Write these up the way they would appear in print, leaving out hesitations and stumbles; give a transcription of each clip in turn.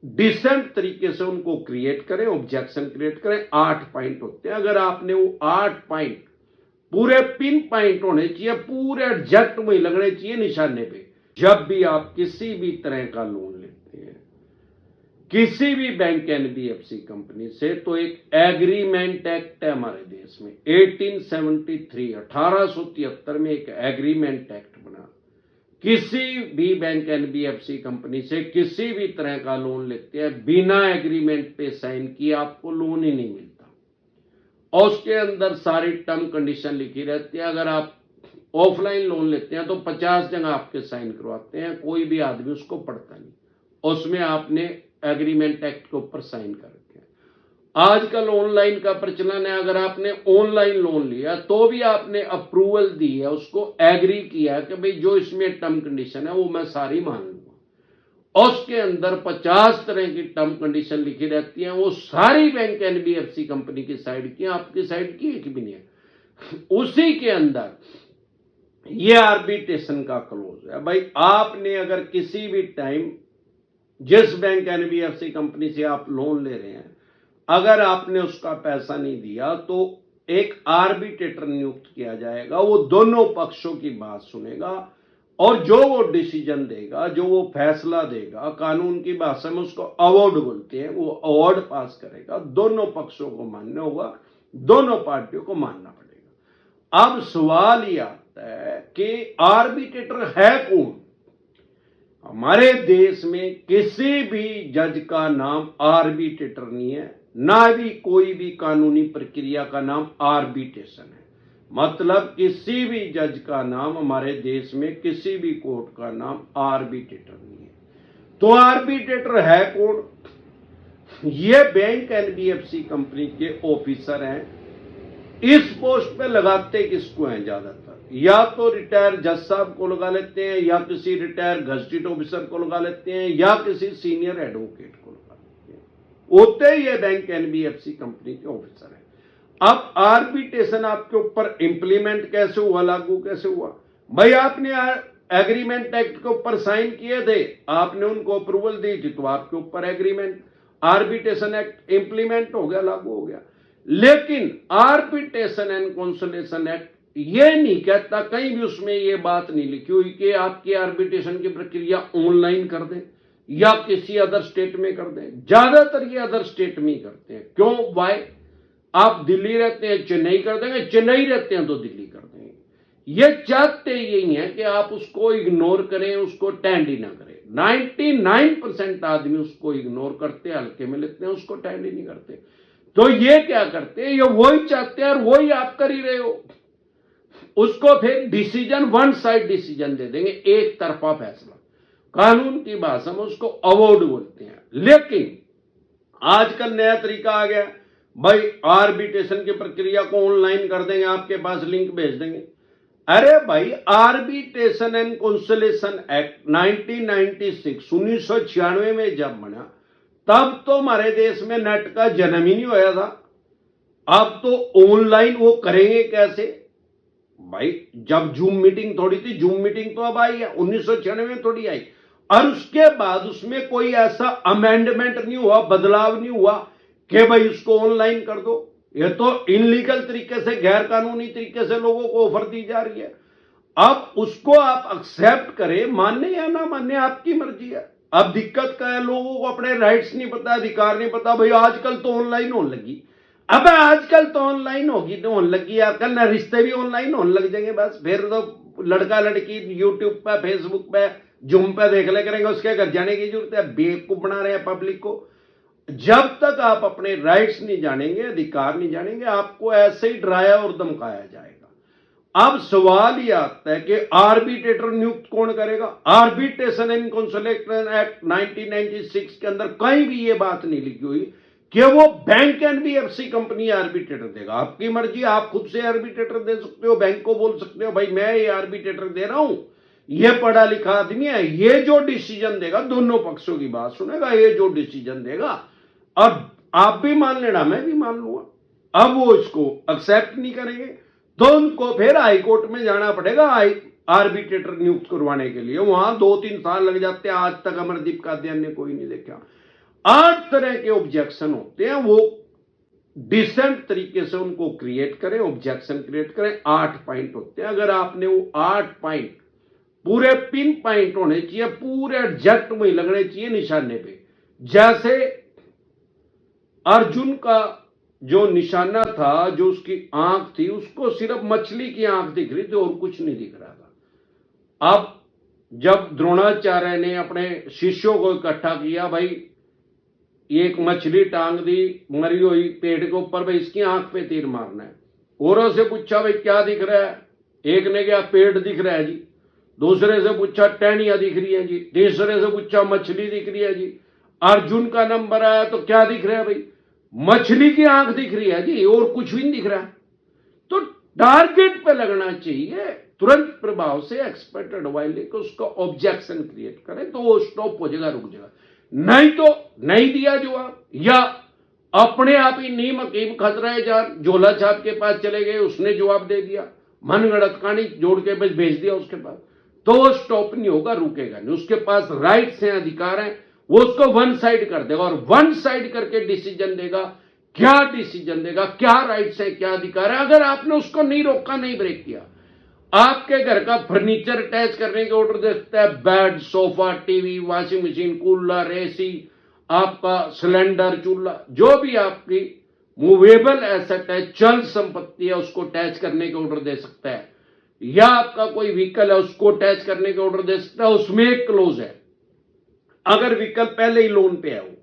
Decent तरीके से उनको क्रिएट करें, ऑब्जेक्शन क्रिएट करें। 8 पॉइंट होते हैं, अगर आपने वो 8 पॉइंट पूरे पिन पॉइंट होने चाहिए, पूरे एग्जैक्ट वही लगने चाहिए निशाने पे। जब भी आप किसी भी तरह का लोन लेते हैं किसी भी बैंक एनबीएफसी कंपनी से, तो एक एग्रीमेंट एक्ट है हमारे देश में 1873 1873 में एक एग्रीमेंट एक्ट बना। किसी भी बैंक एनबीएफसी कंपनी से किसी भी तरह का लोन लेते हैं, बिना एग्रीमेंट पे साइन किए आपको लोन ही नहीं मिलता। और उसके अंदर सारी टर्म कंडीशन लिखी रहती है। अगर आप ऑफलाइन लोन लेते हैं तो 50 जगह आपके साइन करवाते हैं, कोई भी आदमी उसको पढ़ता नहीं। उसमें आपने एग्रीमेंट एक्ट के ऊपर साइन कर रखे हैं। आजकल ऑनलाइन का प्रचलन है, अगर आपने ऑनलाइन लोन लिया तो भी आपने अप्रूवल दी है, उसको एग्री किया कि भाई जो इसमें टर्म कंडीशन है वो मैं सारी मान लूंगा। उसके अंदर 50 तरह की टर्म कंडीशन लिखी रहती हैं, वो सारी बैंक एनबीएफसी कंपनी की साइड की, आपकी साइड की एक भी नहीं है। उसी के अंदर ये आर्बिट्रेशन का क्लोज है। भाई आपने अगर किसी भी टाइम जिस बैंक एनबीएफसी कंपनी से आप लोन ले रहे हैं, अगर आपने उसका पैसा नहीं दिया तो एक आर्बिट्रेटर नियुक्त किया जाएगा। वो दोनों पक्षों की बात सुनेगा और जो वो डिसीजन देगा, जो वो फैसला देगा, कानून की भाषा में उसको अवार्ड बोलते हैं, वो अवार्ड पास करेगा। दोनों पक्षों को मानना होगा, दोनों पार्टियों को मानना पड़ेगा। अब सवाल यह आता है कि आर्बिट्रेटर है कौन? हमारे देश में किसी भी जज का नाम आर्बिट्रेटर नहीं है, ना भी कोई भी कानूनी प्रक्रिया का नाम आर्बिट्रेशन है। मतलब किसी भी जज का नाम हमारे देश में, किसी भी कोर्ट का नाम आर्बिट्रेटर नहीं है। तो आर्बिट्रेटर है कौन? ये बैंक एनबीएफसी कंपनी के ऑफिसर हैं। इस पोस्ट पे लगाते किसको हैं ज्यादातर? या तो रिटायर जज साहब को लगा लेते हैं, या किसी रिटायर गजेटेड ऑफिसर को लगा लेते हैं, या किसी सीनियर एडवोकेट को लगा लेते हैं। होते ये बैंक एनबीएफसी कंपनी के ऑफिसर हैं। अब आर्बिट्रेशन आपके ऊपर इंप्लीमेंट कैसे हुआ, लागू कैसे हुआ? भाई आपने एग्रीमेंट एक्ट के ऊपर साइन किए थे, आपने उनको अप्रूवल दी थी, तो आपके ऊपर एग्रीमेंट आर्बिट्रेशन एक्ट इंप्लीमेंट हो गया, लागू हो गया। लेकिन आर्बिट्रेशन एंड कंसोलिडेशन एक्ट ये नहीं कहता, कहीं भी उसमें ये बात नहीं लिखी हुई कि आपकी आर्बिट्रेशन की प्रक्रिया ऑनलाइन कर दें या किसी अदर स्टेट में कर दें। ज्यादातर ये अदर स्टेट में ही करते हैं। क्यों? वाई? आप दिल्ली रहते हैं, चेन्नई कर देंगे, चेन्नई रहते हैं तो दिल्ली कर देंगे। ये चाहते यही है कि आप उसको इग्नोर करें, उसको टेंड ही ना करें। 99% आदमी उसको इग्नोर करते, हल्के में लेते हैं, उसको टेंड ही नहीं करते। तो ये क्या करते हैं? ये वही चाहते हैं और वही आप कर ही रहे हो। उसको फिर डिसीजन, वन साइड डिसीजन दे देंगे, एक तरफा फैसला। कानून की भाषा में उसको अवार्ड बोलते हैं। लेकिन आजकल नया तरीका आ गया, भाई आर्बिट्रेशन की प्रक्रिया को ऑनलाइन कर देंगे, आपके पास लिंक भेज देंगे। अरे भाई, आर्बिट्रेशन एंड कंसोलिडेशन एक्ट 1996 में जब बना, तब तो हमारे देश में नेट का जन्म ही नहीं हुआ था। अब तो ऑनलाइन वो करेंगे कैसे? भाई जब जूम मीटिंग थोड़ी थी, जूम मीटिंग तो अब आई है, 1996 में थोड़ी आई। और उसके बाद उसमें कोई ऐसा अमेंडमेंट नहीं हुआ, बदलाव नहीं हुआ कि भाई उसको ऑनलाइन कर दो। ये तो इनलीगल तरीके से, गैर कानूनी तरीके से लोगों को ऑफर दी जा रही है। अब उसको आप एक्सेप्ट करें, माने या ना माने, आपकी मर्जी है। अब दिक्कत क्या है? लोगों को अपने राइट्स नहीं पता, अधिकार नहीं पता। भाई आजकल तो ऑनलाइन होने लगी, अब आजकल तो ऑनलाइन होगी, तो होने लगी, आजकल ना रिश्ते भी ऑनलाइन होने लग जाएंगे। बस फिर तो लड़का लड़की यूट्यूब पे, फेसबुक पे, जूम पे देख ले करेंगे, उसके घर जाने की जरूरत है? बेवकूफ बना रहे हैं पब्लिक को। जब तक आप अपने राइट्स नहीं जानेंगे, अधिकार नहीं जानेंगे, आपको ऐसे ही डराया और धमकाया जाएगा। अब सवाल यह आता है कि आर्बिट्रेटर नियुक्त कौन करेगा? आर्बिट्रेशन एंड कंसोलिडेशन एक्ट 1996 के अंदर कहीं भी यह बात नहीं लिखी हुई कि वो बैंक एनबीएफसी कंपनी आर्बिट्रेटर देगा। आपकी मर्जी, आप खुद से आर्बिट्रेटर दे सकते हो, बैंक को बोल सकते हो भाई मैं ये आर्बिट्रेटर दे रहा हूं, ये पढ़ा लिखा आदमी है, ये जो डिसीजन देगा दोनों पक्षों की बात सुनेगा, ये जो डिसीजन देगा, और आप भी मान लेना, मैं भी मान लूंगा। अब वो इसको एक्सेप्ट नहीं करेंगे तो उनको फिर हाईकोर्ट में जाना पड़ेगा आर्बिट्रेटर नियुक्त करवाने के लिए। वहां 2-3 साल लग जाते हैं। आज तक अमरदीप कादियान ने कोई नहीं देखा। 8 तरह के ऑब्जेक्शन होते हैं, वो डिसेंट तरीके से उनको क्रिएट करें, ऑब्जेक्शन क्रिएट करें। 8 पॉइंट होते हैं, अगर आपने वो 8 पॉइंट पूरे पिन पॉइंट होने चाहिए, पूरे एग्जैक्ट वही लगने चाहिए निशाने पे। जैसे अर्जुन का जो निशाना था, जो उसकी आंख थी, उसको सिर्फ मछली की आंख दिख रही थी और कुछ नहीं दिख रहा था। अब जब द्रोणाचार्य ने अपने शिष्यों को इकट्ठा किया, भाई एक मछली टांग दी मरी हुई पेड़ के ऊपर, भाई इसकी आंख पे तीर मारना है। औरों से पूछा भाई क्या दिख रहा है, एक ने कहा पेड़ दिख रहा है जी, दूसरे से पूछा टहनियां दिख रही है जी, तीसरे से पूछा मछली दिख रही है जी। अर्जुन का नंबर आया तो क्या दिख रहा है भाई, मछली की आंख दिख रही है जी, और कुछ भी नहीं दिख रहा। तो टारगेट पे लगना चाहिए, तुरंत प्रभाव से एक्सपर्ट एडवाइस लेकर उसका ऑब्जेक्शन क्रिएट करें तो वो स्टॉप हो जाएगा, रुक जाएगा। नहीं तो नहीं दिया जवाब, या अपने आप ही नीम हकीम खतरा जान झोला छाप के पास चले गए, उसने जवाब दे दिया, मन गढ़त कहानी जोड़ के बस भेज दिया उसके पास, तो वो स्टॉप नहीं होगा, रुकेगा नहीं। उसके पास राइट्स हैं, अधिकार हैं, वो उसको वन साइड कर देगा और वन साइड करके डिसीजन देगा। क्या डिसीजन देगा, क्या राइट्स है, क्या अधिकार है। अगर आपने उसको नहीं रोका, नहीं ब्रेक किया, आपके घर का फर्नीचर अटैच करने के ऑर्डर दे सकता है, bed, sofa, TV, washing machine, cooler, AC, आपका सिलेंडर, चूल्हा, जो भी आपकी मूवेबल एसेट है, चल संपत्ति है, उसको अटैच करने के ऑर्डर दे सकता है। या आपका कोई व्हीकल है, उसको अटैच करने के ऑर्डर दे सकता है। उसमें एक क्लोज है, अगर व्हीकल पहले ही लोन पे है वो,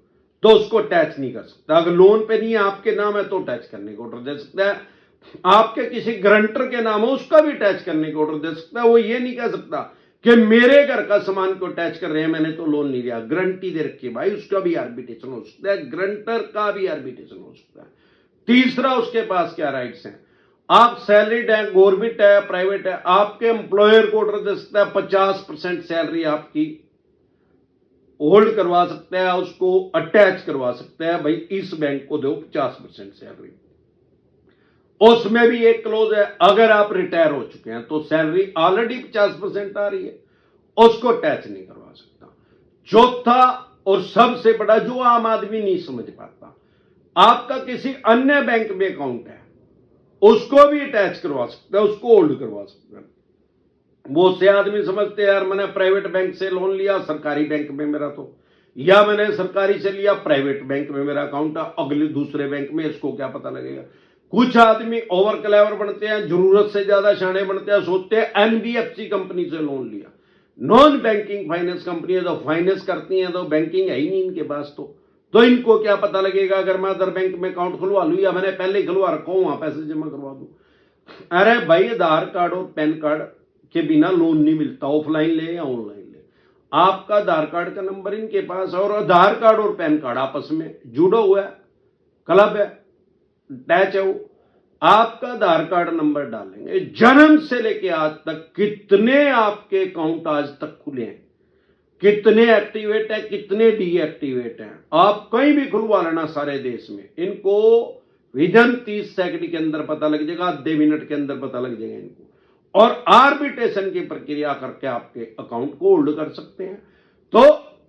तो उसको अटैच नहीं कर सकता। अगर लोन पे नहीं है, आपके नाम है, तो अटैच करने का ऑर्डर दे सकता है। आपके किसी गारंटर के नाम हो, उसका भी अटैच करने का ऑर्डर दे सकता है। वो ये नहीं कह सकता कि मेरे घर का सामान को अटैच कर रहे हैं, मैंने तो लोन नहीं लिया, गारंटी दे रखी है भाई, उसका भी आर्बिट्रेशन हो सकता है, गारंटर का भी आर्बिट्रेशन हो सकता है। तीसरा, उसके पास क्या राइट्स हैं, आप सैलरीड है, गवर्नमेंट है, प्राइवेट है, आपके एम्प्लॉयर को ऑर्डर दे सकता है, 50% सैलरी आपकी होल्ड करवा सकता है, उसको अटैच करवा सकता है, भाई इस बैंक को दो 50% सैलरी। उसमें भी एक क्लोज है, अगर आप रिटायर हो चुके हैं तो सैलरी ऑलरेडी 50% आ रही है, उसको अटैच नहीं करवा सकता। चौथा और सबसे बड़ा, जो आम आदमी नहीं समझ पाता, आपका किसी अन्य बैंक में अकाउंट है, उसको भी अटैच करवा सकता है, उसको होल्ड करवा सकता है। बहुत से आदमी समझते हैं यार मैंने प्राइवेट बैंक से लोन लिया, सरकारी बैंक में मेरा तो, या मैंने सरकारी से लिया, प्राइवेट बैंक में मेरा अकाउंट है, अगले दूसरे बैंक में, इसको क्या पता लगेगा। कुछ आदमी ओवर क्लेवर बनते हैं, जरूरत से ज्यादा शाणे बनते हैं, सोचते हैं एनबीएफसी कंपनी से लोन लिया, नॉन बैंकिंग फाइनेंस कंपनी है, तो फाइनेंस करती हैं, तो बैंकिंग है ही नहीं इनके पास, तो इनको क्या पता लगेगा अगर मैं अदर बैंक में अकाउंट खुलवा लूं, या मैंने पहले ही खुलवा रखा हूं, वहां पैसे जमा करवा दूं। अरे भाई, आधार कार्ड और पैन कार्ड के बिना लोन नहीं मिलता, ऑफलाइन ले या ऑनलाइन ले। आपका आधार कार्ड का नंबर इनके पास है, और आधार कार्ड और पैन कार्ड आपस में जुड़ा हुआ है, क्लब है, अटैच है वो। आपका आधार कार्ड नंबर डालेंगे, जन्म से लेके आज तक कितने आपके अकाउंट आज तक खुले हैं, कितने एक्टिवेट है, कितने डीएक्टिवेट हैं, आप कहीं भी खुलवा लेना सारे देश में, इनको विदिन 30 सेकंड के अंदर पता लग जाएगा, आधे मिनट के अंदर पता लग जाएगा इनको, और आर्बिट्रेशन की प्रक्रिया करके आपके अकाउंट को होल्ड कर सकते हैं। तो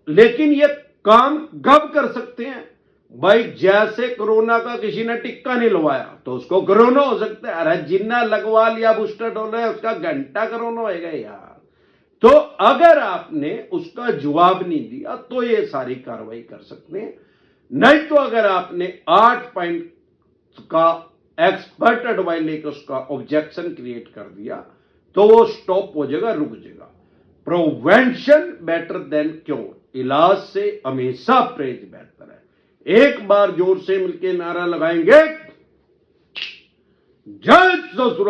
लेकिन ये काम कब कर सकते हैं भाई, जैसे कोरोना का किसी ने टिक्का नहीं लगवाया तो उसको कोरोना हो सकता है, अरे जिन्ना लगवा लिया बूस्टर डोज है, उसका घंटा कोरोना होएगा यार। तो अगर आपने उसका जवाब नहीं दिया तो ये सारी कार्रवाई कर सकते हैं। नहीं तो अगर आपने 8 पॉइंट का एक्सपर्ट एडवाइस लेकर उसका ऑब्जेक्शन क्रिएट कर दिया तो वो स्टॉप हो जाएगा, रुक जाएगा। प्रिवेंशन बेटर देन क्योर, इलाज से हमेशा परहेज बेहतर है। एक बार जोर से मिलकर नारा लगाएंगे, जय ससुराल।